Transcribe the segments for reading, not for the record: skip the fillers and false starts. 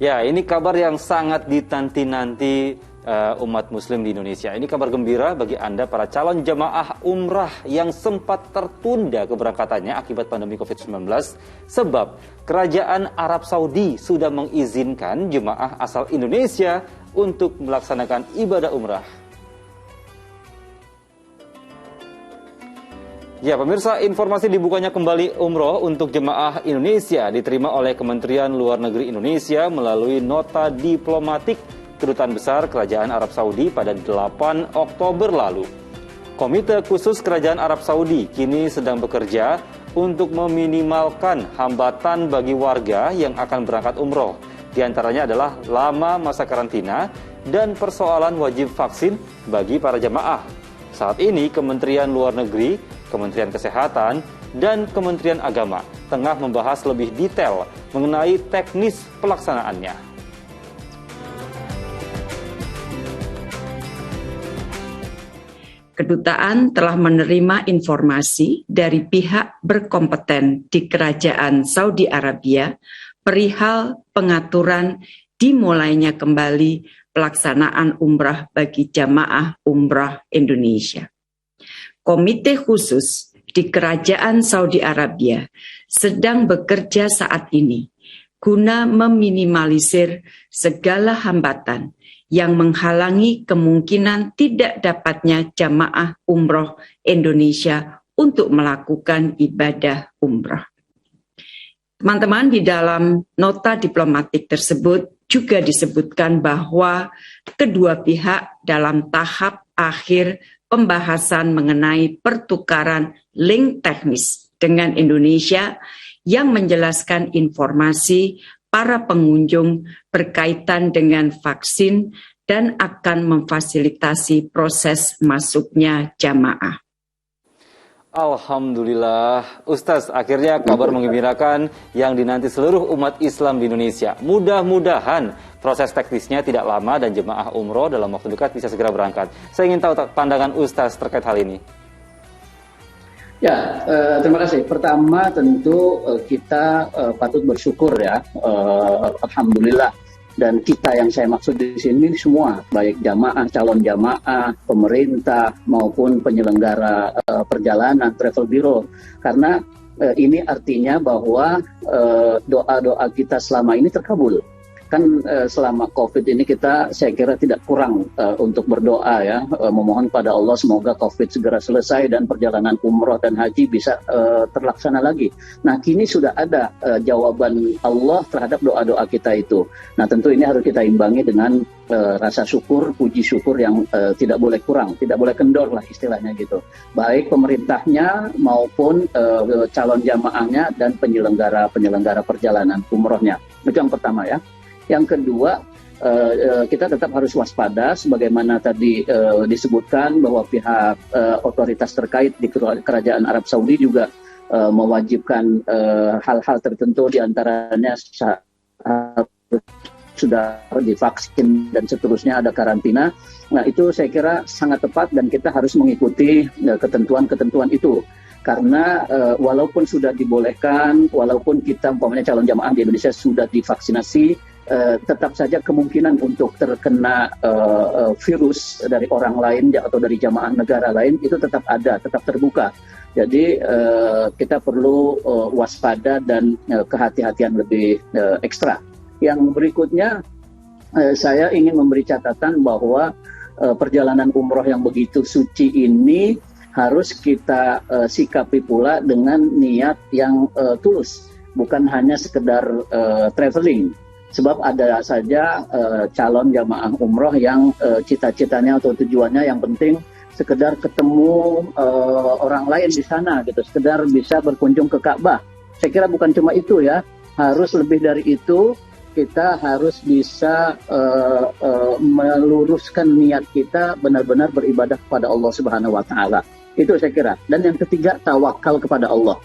Ya, ini kabar yang sangat dinanti-nanti umat muslim di Indonesia. Ini kabar gembira bagi Anda para calon jamaah umrah yang sempat tertunda keberangkatannya akibat pandemi COVID-19, sebab Kerajaan Arab Saudi sudah mengizinkan jemaah asal Indonesia untuk melaksanakan ibadah umrah. Ya, pemirsa, informasi dibukanya kembali umroh untuk jemaah Indonesia diterima oleh Kementerian Luar Negeri Indonesia melalui nota diplomatik Kedutaan Besar Kerajaan Arab Saudi pada 8 Oktober lalu. Komite Khusus Kerajaan Arab Saudi kini sedang bekerja untuk meminimalkan hambatan bagi warga yang akan berangkat umroh. Di antaranya adalah lama masa karantina dan persoalan wajib vaksin bagi para jemaah. Saat ini Kementerian Luar Negeri, Kementerian Kesehatan, dan Kementerian Agama tengah membahas lebih detail mengenai teknis pelaksanaannya. Kedutaan telah menerima informasi dari pihak berkompeten di Kerajaan Saudi Arabia perihal pengaturan dimulainya kembali pelaksanaan umrah bagi jamaah umrah Indonesia. Komite khusus di Kerajaan Saudi Arabia sedang bekerja saat ini guna meminimalisir segala hambatan yang menghalangi kemungkinan tidak dapatnya jamaah umroh Indonesia untuk melakukan ibadah umrah. Teman-teman, di dalam nota diplomatik tersebut juga disebutkan bahwa kedua pihak dalam tahap akhir pembahasan mengenai pertukaran link teknis dengan Indonesia yang menjelaskan informasi para pengunjung berkaitan dengan vaksin dan akan memfasilitasi proses masuknya jamaah. Alhamdulillah, Ustaz, akhirnya kabar menggembirakan yang dinanti seluruh umat Islam di Indonesia. Mudah-mudahan proses teknisnya tidak lama dan jemaah umroh dalam waktu dekat bisa segera berangkat. Saya ingin tahu pandangan Ustaz terkait hal ini. Ya, terima kasih. Pertama tentu kita patut bersyukur ya, Alhamdulillah. Dan kita yang saya maksud di sini semua, baik jamaah, calon jamaah, pemerintah maupun penyelenggara perjalanan, travel bureau. Karena ini artinya bahwa doa-doa kita selama ini terkabul. Kan selama COVID ini kita, saya kira tidak kurang untuk berdoa ya, memohon pada Allah semoga COVID segera selesai dan perjalanan umroh dan haji bisa terlaksana lagi. Nah, kini sudah ada jawaban Allah terhadap doa-doa kita itu. Nah, tentu ini harus kita imbangi dengan rasa syukur, puji syukur yang tidak boleh kurang, tidak boleh kendor lah istilahnya gitu. Baik pemerintahnya maupun calon jamaahnya dan penyelenggara perjalanan umrohnya. Itu yang pertama ya. Yang kedua, kita tetap harus waspada sebagaimana tadi disebutkan bahwa pihak otoritas terkait di Kerajaan Arab Saudi juga mewajibkan hal-hal tertentu, diantaranya sudah divaksin dan seterusnya ada karantina. Nah, itu saya kira sangat tepat dan kita harus mengikuti ketentuan-ketentuan itu. Karena walaupun sudah dibolehkan, walaupun kita umpamanya calon jamaah di Indonesia sudah divaksinasi, tetap saja kemungkinan untuk terkena virus dari orang lain atau dari jamaah negara lain itu tetap ada, tetap terbuka. Jadi kita perlu waspada dan kehati-hatian lebih ekstra. Yang berikutnya, saya ingin memberi catatan bahwa perjalanan umroh yang begitu suci ini harus kita sikapi pula dengan niat yang tulus, bukan hanya sekedar traveling. Sebab ada saja calon jamaah umroh yang cita-citanya atau tujuannya yang penting sekedar ketemu orang lain di sana gitu, sekedar bisa berkunjung ke Ka'bah. Saya kira bukan cuma itu ya, harus lebih dari itu. Kita harus bisa meluruskan niat kita benar-benar beribadah kepada Allah Subhanahu wa taala. Itu saya kira. Dan yang ketiga, tawakal kepada Allah.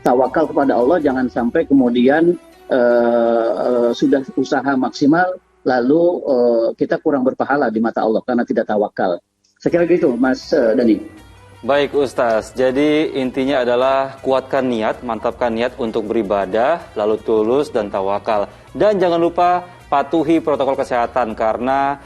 Tawakal kepada Allah, jangan sampai kemudian sudah usaha maksimal lalu kita kurang berpahala di mata Allah karena tidak tawakal. Saya kira gitu, Mas Dani. Baik Ustaz, jadi intinya adalah kuatkan niat, mantapkan niat untuk beribadah, lalu tulus dan tawakal. Dan jangan lupa patuhi protokol kesehatan karena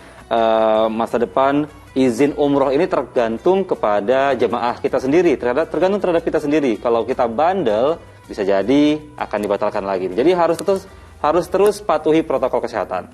masa depan izin umroh ini tergantung kepada jemaah kita sendiri, tergantung terhadap kita sendiri. Kalau kita bandel, bisa jadi akan dibatalkan lagi. Jadi harus terus patuhi protokol kesehatan.